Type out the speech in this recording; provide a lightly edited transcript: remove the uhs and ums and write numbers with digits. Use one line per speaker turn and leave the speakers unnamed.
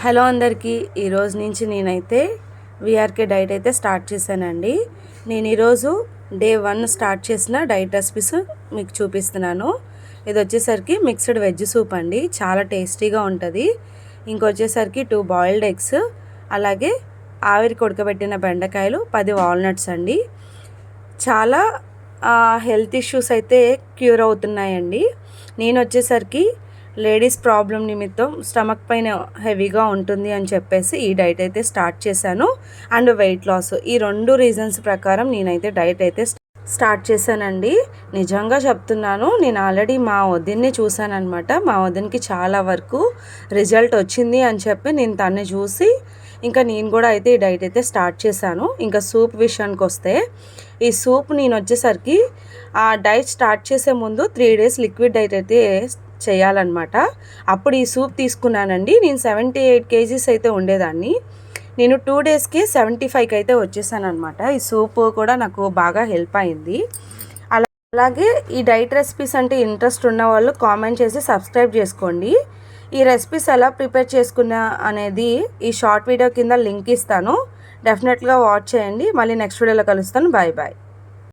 Hello అందరికీ, ఈరోజు నుంచి నేనైతే విఆర్కే డైట్ అయితే స్టార్ట్ చేశానండి. నేను ఈరోజు డే 1 స్టార్ట్ చేసిన డైట్ రెసిపీస్ మీకు చూపిస్తున్నాను. ఇది వచ్చేసరికి మిక్స్డ్ వెజ్ సూప్ అండి, చాలా టేస్టీగా ఉంటుంది. ఇంకొచ్చేసరికి 2 బాయిల్డ్ ఎగ్స్, అలాగే ఆవిరికి ఉడకబెట్టిన బెండకాయలు, 10 వాల్నట్స్ అండి. చాలా హెల్త్ ఇష్యూస్ అయితే క్యూర్ అవుతున్నాయండి. నేను వచ్చేసరికి లేడీస్ ప్రాబ్లం నిమిత్తం స్టమక్ పైన హెవీగా ఉంటుంది అని చెప్పేసి ఈ డైట్ అయితే స్టార్ట్ చేశాను. అండ్ వెయిట్ లాస్, ఈ 2 రీజన్స్ ప్రకారం నేనైతే డైట్ అయితే స్టార్ట్ చేశానండి. నిజంగా చెప్తున్నాను, నేను ఆల్రెడీ మా వదిన్ని చూశానమాట. మా వదినికి చాలా వరకు రిజల్ట్ వచ్చింది అని చెప్పి నేను తన్ని చూసి ఇంకా నేను కూడా అయితే ఈ డైట్ అయితే స్టార్ట్ చేశాను. ఇంకా సూప్ విషయానికి వస్తే, ఈ సూప్ నేను వచ్చేసరికి ఆ డైట్ స్టార్ట్ చేసే ముందు 3 days లిక్విడ్ డైట్ అయితే చేయాలన్నమాట. అప్పుడు ఈ సూప్ తీసుకున్నానండి. నేను 78 kgs అయితే ఉండేదాన్ని. నేను 2 daysకి 75కి అయితే వచ్చేసాను అనమాట. ఈ సూప్ కూడా నాకు బాగా హెల్ప్ అయింది. అలాగే ఈ డైట్ రెసిపీస్ అంటే ఇంట్రెస్ట్ ఉన్న వాళ్ళు కామెంట్ చేసి సబ్స్క్రైబ్ చేసుకోండి. ఈ రెసిపీస్ ఎలా ప్రిపేర్ చేసుకున్నా అనేది ఈ షార్ట్ వీడియో కింద లింక్ ఇస్తాను. డెఫినెట్గా వాచ్ చేయండి. మళ్ళీ నెక్స్ట్ వీడియోలో కలుస్తాను. Bye bye.